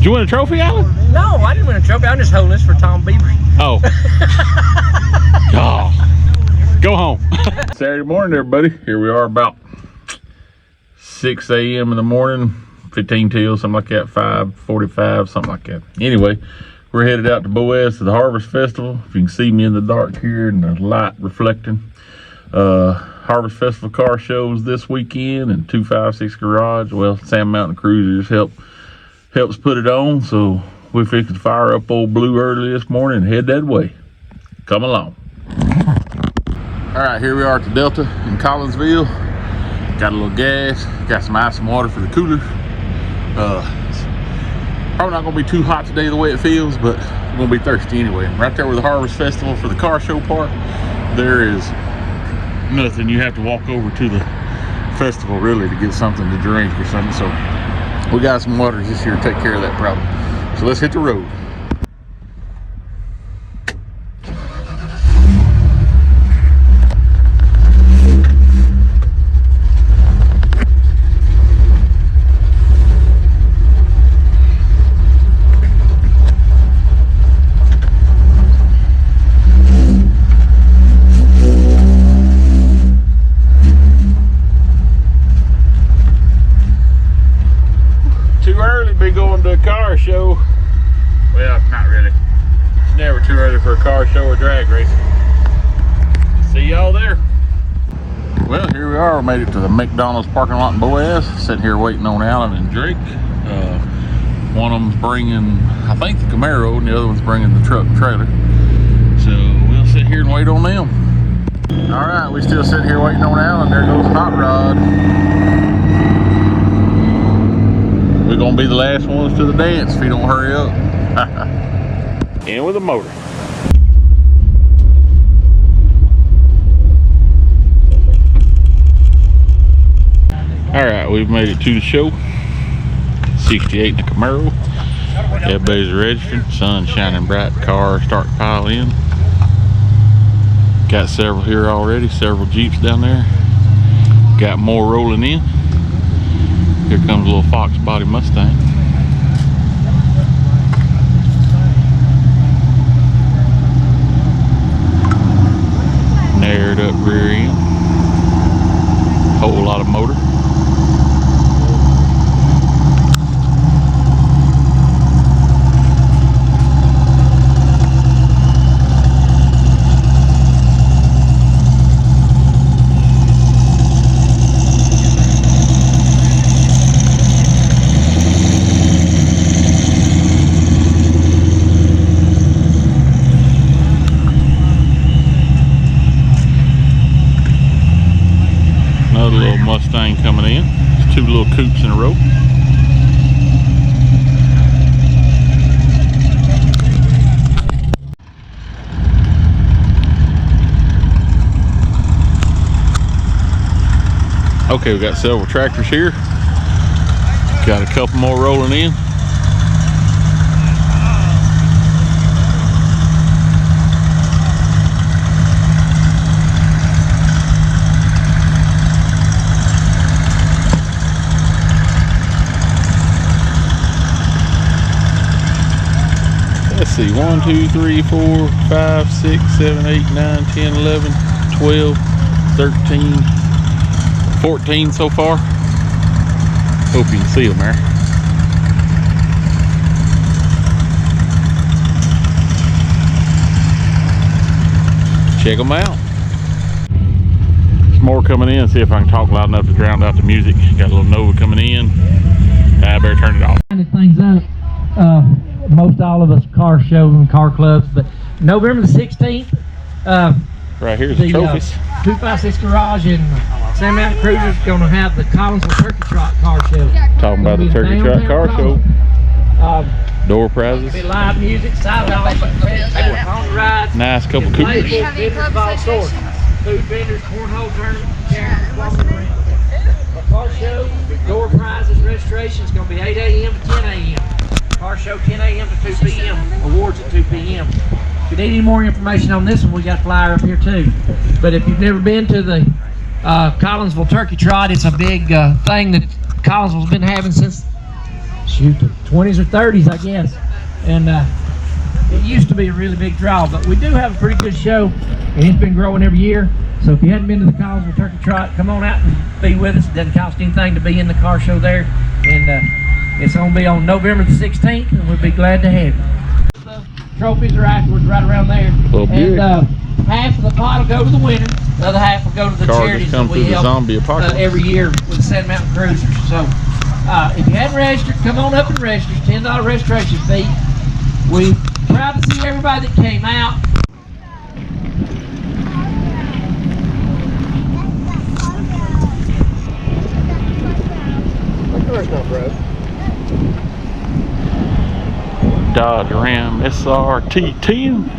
you win a trophy, Alan? No, I didn't win a trophy. I'm just holding this for Tom Beaver. Oh. Oh. Go home. Saturday morning, everybody. Here we are about 6 a.m. in the morning, 15 till, something like that, 5:45, something like that. Anyway, we're headed out to Boaz to the Harvest Festival. If you can see me in the dark here and the light reflecting. Harvest Festival car shows this weekend and 256 Garage. Well, Sand Mountain Cruisers helps put it on, so we're fixing to fire up old Blue early this morning and head that way. Come along. All right, here we are at the Delta in Collinsville. Got a little gas, got some ice and water for the coolers. It's probably not gonna be too hot today the way it feels, but we're gonna be thirsty anyway. Right there with the Harvest Festival for the car show part, there is nothing. You have to walk over to the festival really to get something to drink or something. So we got some water just here to take care of that problem. So let's hit the road. Going to a car show. Well, not really. It's never too early for a car show or drag racing. See y'all there. Well, here we are. We made it to the McDonald's parking lot in Boaz. Sitting here waiting on Alan and Drake. One of them's bringing, I think, the Camaro, and the other one's bringing the truck trailer. So we'll sit here and wait on them. All right, we still sitting here waiting on Alan. There goes Hot Rod. We're gonna be the last ones to the dance if you don't hurry up. In with the motor. All right, we've made it to the show. 68 in the Camaro. Everybody's registered. Sun shining bright. Car starting to pile in. Got several here already. Several Jeeps down there. Got more rolling in. Here comes a little Fox body Mustang. Narrowed up rear end. Whole lot of motor. Mustang coming in. It's two little coupes in a row. Okay, we got several tractors here. Got a couple more rolling in. Let's see, 1, 2, 3, 4, 5, 6, 7, 8, 9, 10, 11, 12, 13, 14 so far. Hope you can see them there. Check them out. There's more coming in. See if I can talk loud enough to drown out the music. Got a little Nova coming in. I better turn it off. Things up. Most all of us car shows and car clubs, but November the 16th, right here's the trophies. 256 Garage and Sand Mountain Cruisers going to have the Collinsville Turkey Trot car show. Talking about the Turkey Trot car show. Door prizes. Be live music, silent on rides. Nice couple coopers. Food vendors, cornhole tournament, car show, door prizes, registration is going to be 8 a.m. to 10 a.m. Car show 10 a.m. to 2 p.m. Awards at 2 p.m. If you need any more information on this one, we got a flyer up here too. But if you've never been to the Collinsville Turkey Trot, it's a big thing that Collinsville's been having since shoot, the 20s or 30s, I guess. And it used to be a really big draw, but we do have a pretty good show, and it's been growing every year. So if you hadn't been to the Collinsville Turkey Trot, come on out and be with us. It doesn't cost anything to be in the car show there. And it's going to be on November the 16th, and we'll be glad to have you. The trophies are afterwards, right around there. And half of the pot will go to the winner. The other half will go to the charities that we help every year with the Sand Mountain Cruisers. So if you hadn't registered, come on up and register. $10 registration fee. We're proud to see everybody that came out. Dodge Ram SRT10.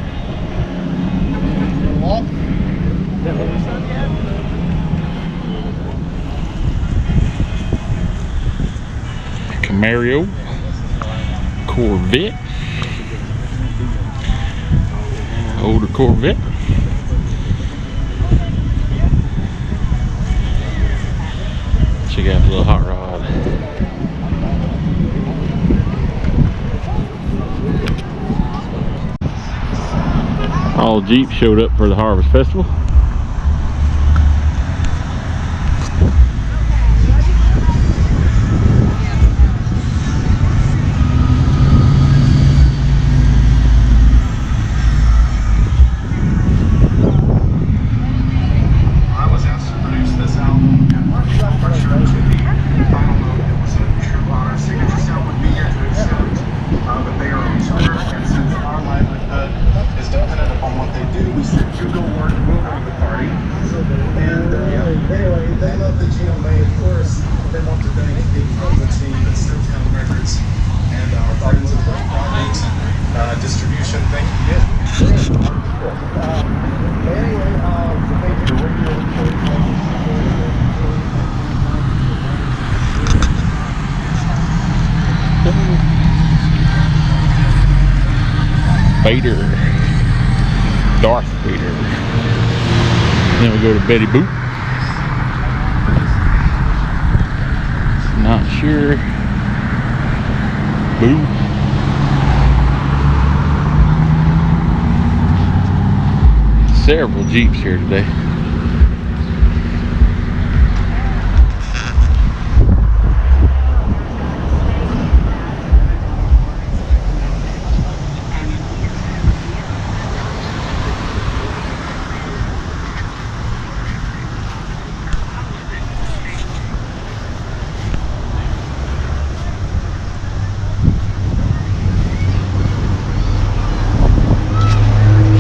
Camaro, Corvette, older Corvette. Check out the little hot rod. All Jeeps showed up for the Harvest Festival. Distribution, thank you. Vader, Darth Vader. Then we go to Betty Boop. Not sure. Boo. Several Jeeps here today.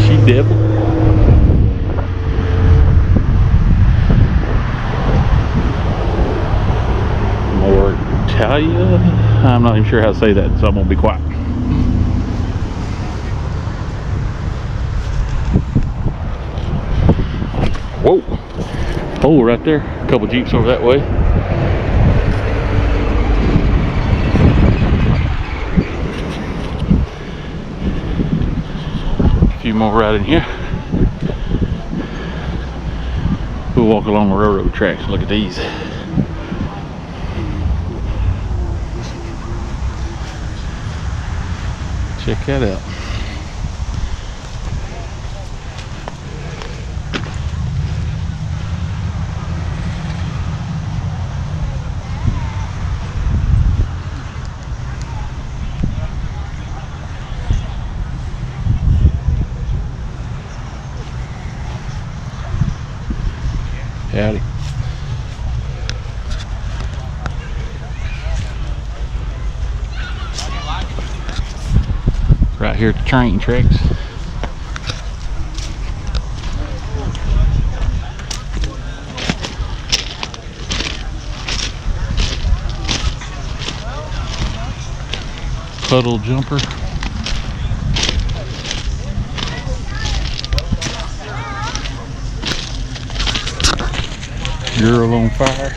She devil. I'm not even sure how to say that, so I'm gonna be quiet. Whoa! Oh, right there. A couple Jeeps over that way. A few more right in here. We'll walk along the railroad tracks and look at these. Check that out. Howdy. Right here at the train tracks. Puddle jumper. Girl on fire.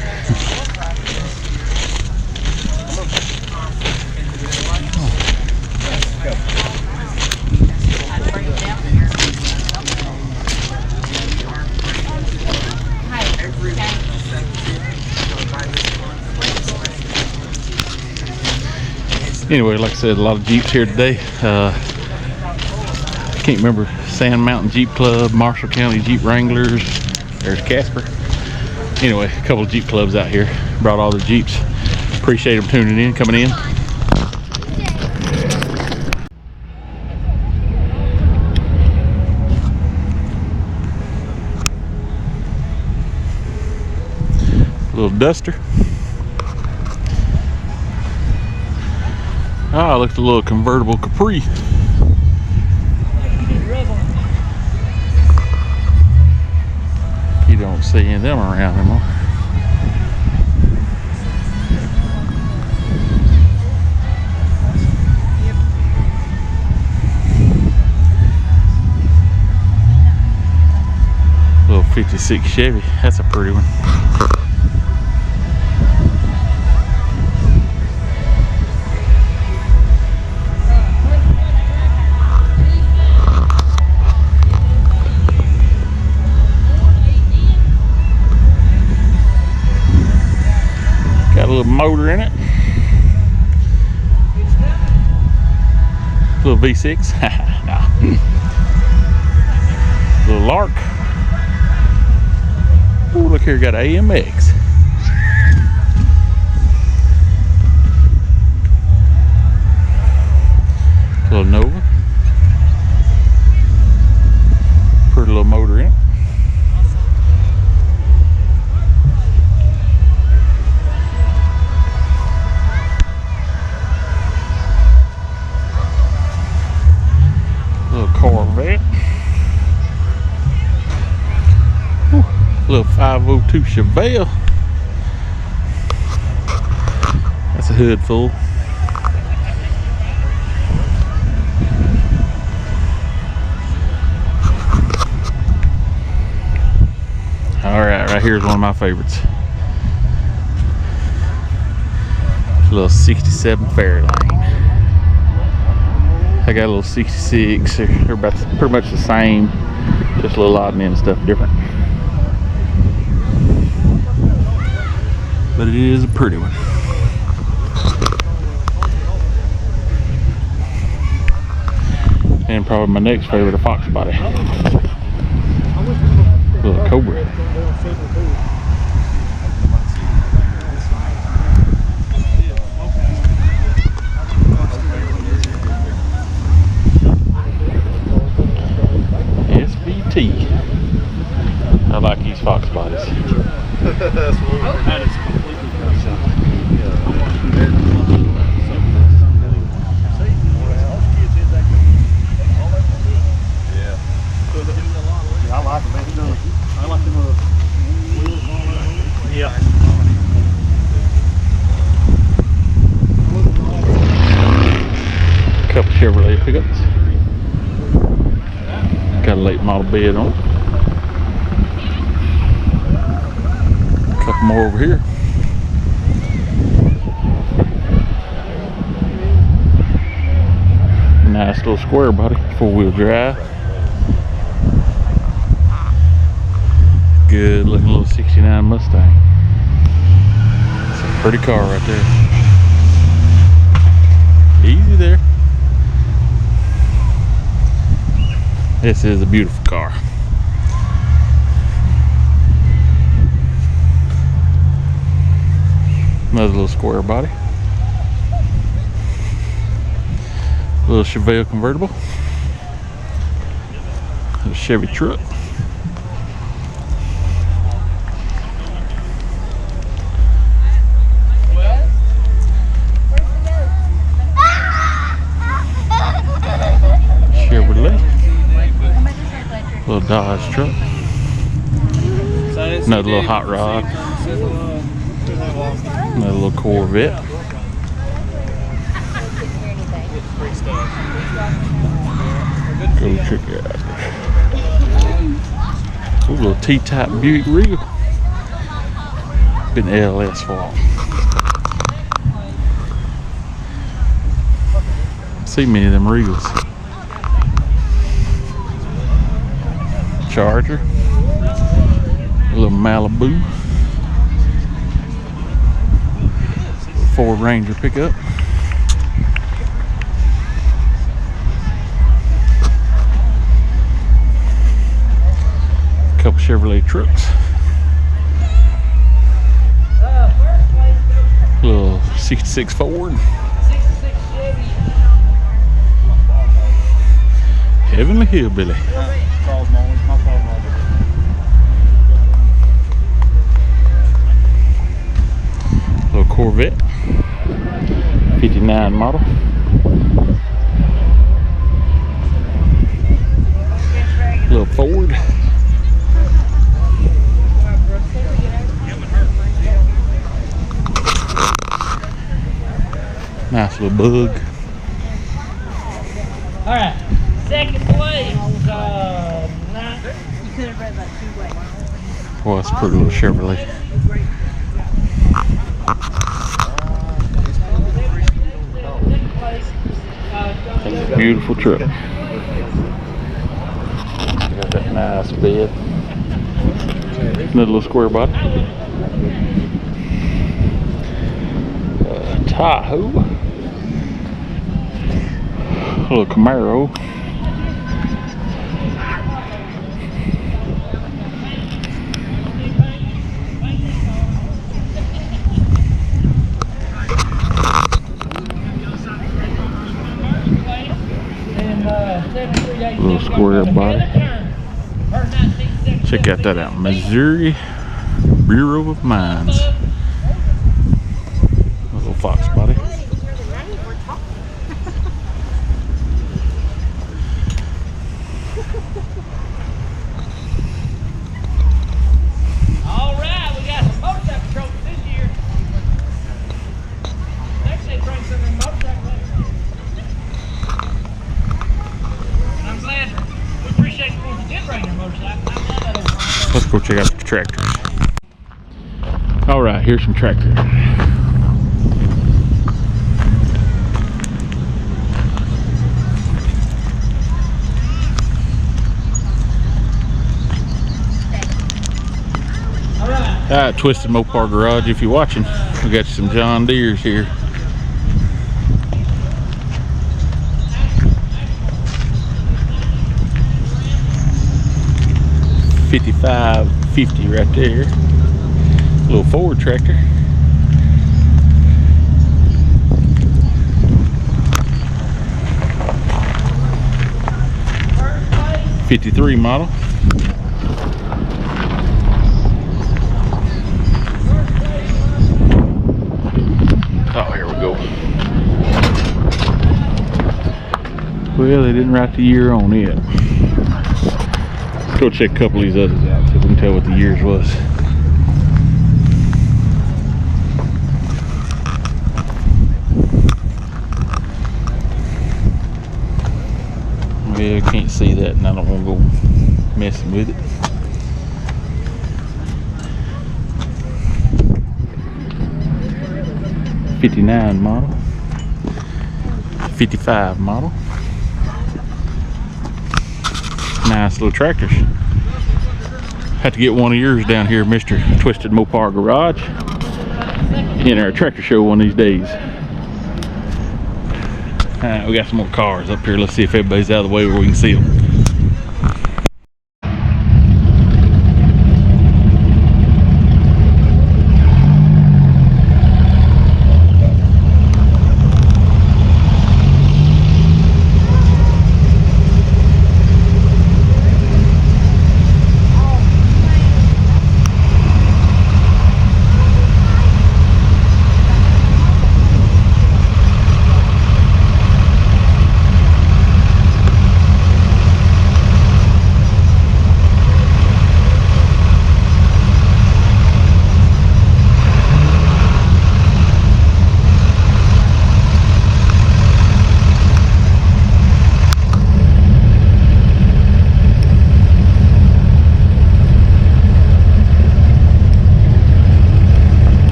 Anyway, like I said, a lot of Jeeps here today. I can't remember, Sand Mountain Jeep Club, Marshall County Jeep Wranglers. There's Casper. Anyway, a couple of Jeep clubs out here. Brought all the Jeeps. Appreciate them tuning in, coming in. Little Duster. Ah, look at the little convertible Capri. You don't see any of them around anymore. Little 56 Chevy, that's a pretty one. Got a little motor in it. Little V6. No. Little Lark. Ooh, look here, got AMX. Little Nova. Pretty little motor in it. Corvette. Whew. Little 502 Chevelle. That's a hood full. Alright, right here's one of my favorites. Little 67 Fairlane. I got a little 66. They're about pretty much the same, just a little odd and stuff different. But it is a pretty one. And probably my next favorite, a Fox body. Little Cobra. I like these Fox bodies. That is completely I like them. I like them wheels on it. Yeah. Couple Chevrolet pickups. Got a late model bed on it. Couple more over here. Nice little square body, 4-wheel drive. Good looking little 69 Mustang. It's a pretty car right there. Easy there. This is a beautiful car. Another little square body. Little Chevelle convertible. Little Chevy truck. Chevrolet. Little Dodge truck. Another little hot rod. Another little Corvette. Go check it out. Ooh, little T-type Buick Regal. Been LS for a while. See many of them Regals. Charger. A little Malibu. Ford Ranger pickup. couple Chevrolet trucks. Little 66 Ford. 66 Chevy. Heavenly Hillbilly. Little Corvette. 59 model. Little Ford. Nice little Bug. All right, second place. You could have read that two ways. Boy, that's a pretty little Chevrolet. That's a beautiful truck. Got that nice bed. Another little square body. Tahoe. Little Camaro. Little square body. Check out that out. Missouri Bureau of Mines. Little Fox body. All right, we got some motorcycle trophies this year. Next they bring some of them motorcycle and I'm glad we appreciate the ones that did bring their motorcycle. I'm glad that over. Let's go check out the tractors. All right, here's some tractors. All right, Twisted Mopar Garage. If you're watching, we got you some John Deeres here. $55.50 right there. Little Ford tractor. '53 model. Oh, here we go. Well, they didn't write the year on it. Go check a couple of these others out, see if we can tell what the years was. Well, I can't see that, and I don't want to go messing with it. '59 model, '55 model. Nice little tractors. Have to get one of yours down here, Mr. Twisted Mopar Garage, in our tractor show one of these days. Alright, we got some more cars up here. Let's see if everybody's out of the way where we can see them.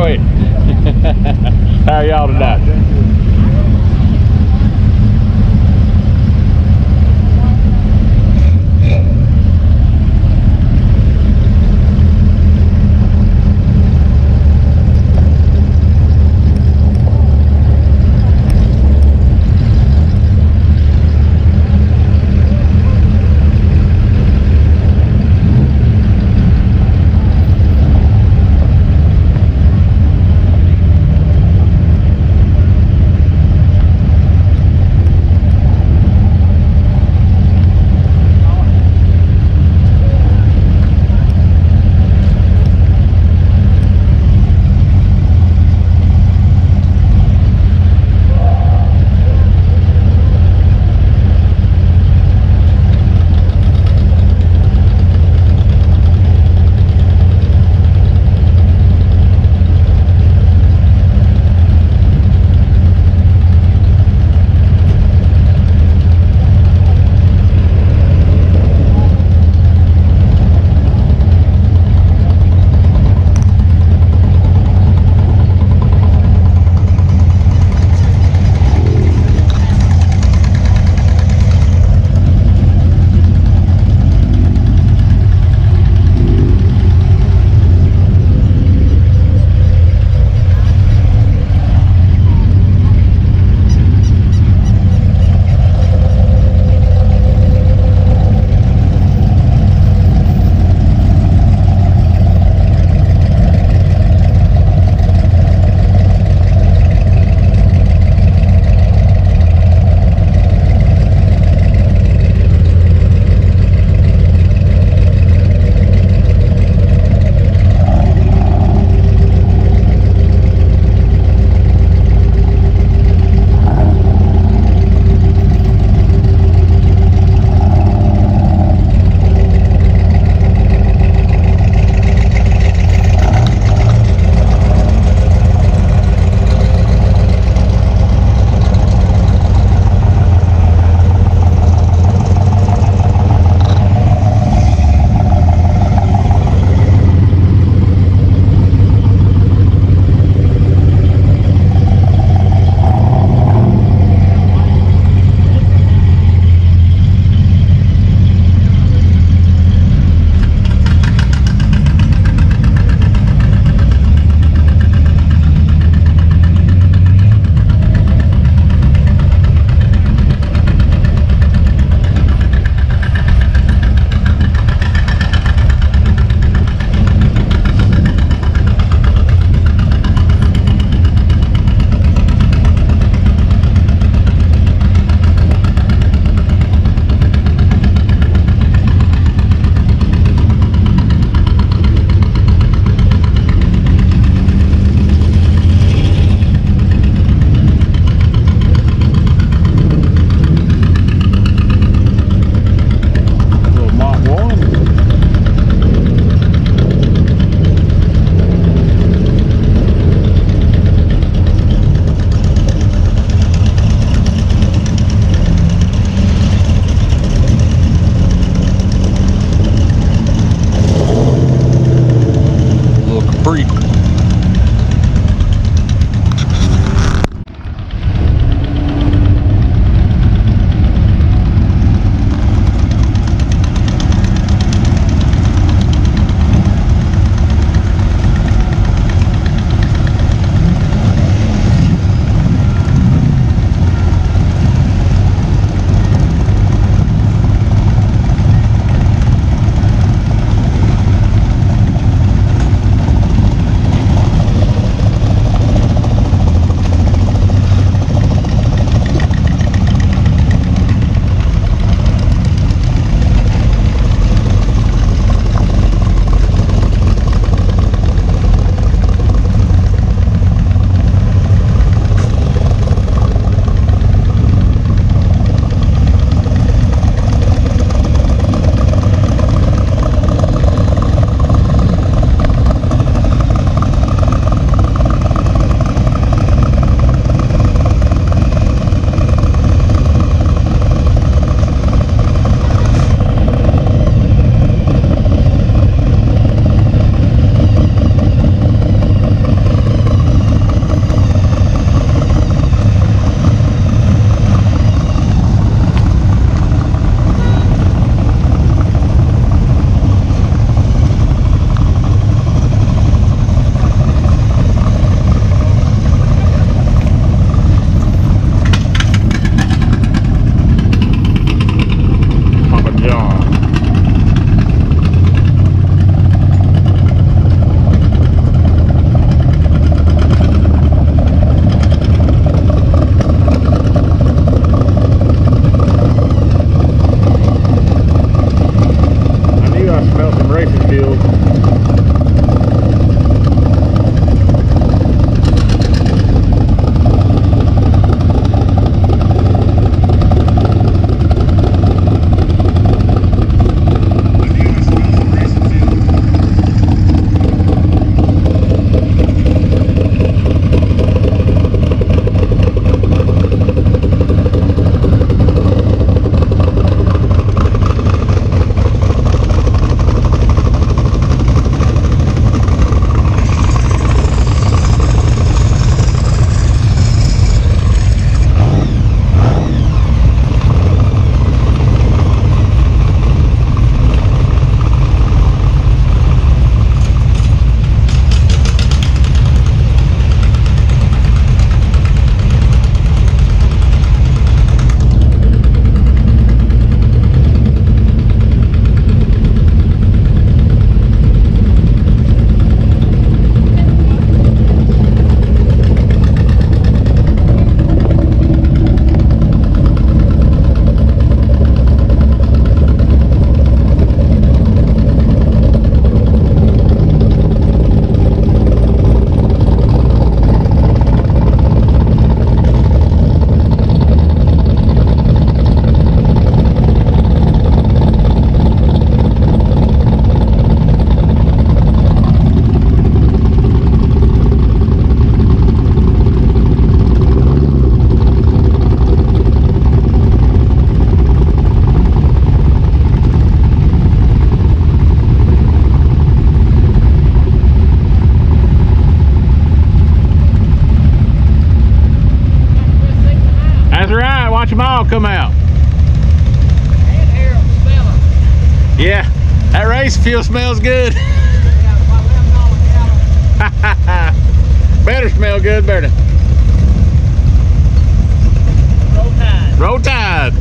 Go ahead. How are y'all tonight? come out. And Harold, smell it. Yeah, that race fuel smells good. Yeah, about $11 a gallon. Better smell good, better. Roll Tide. Roll Tide.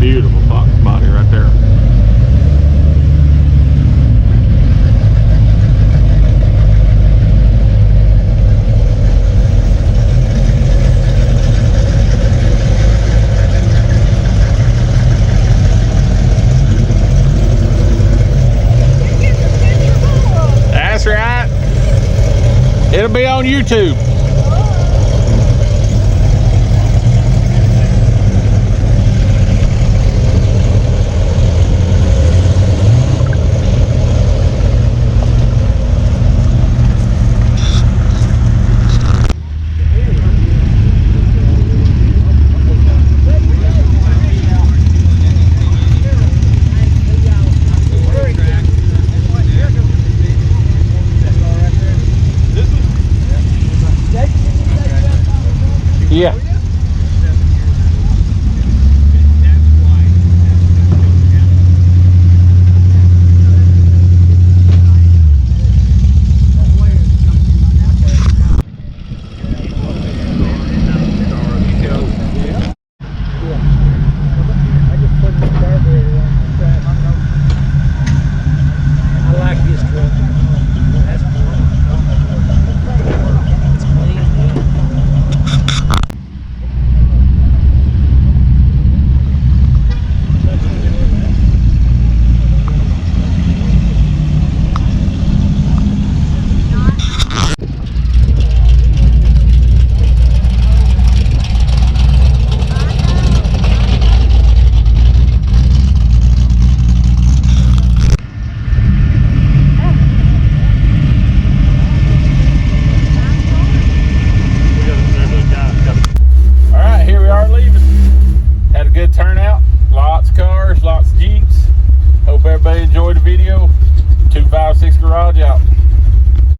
Beautiful fox body right there. That's right. It'll be on YouTube. Yeah. I like this truck. That's it's clean. Lots of cars, lots of Jeeps. Hope everybody enjoyed the video. 256 Garage out.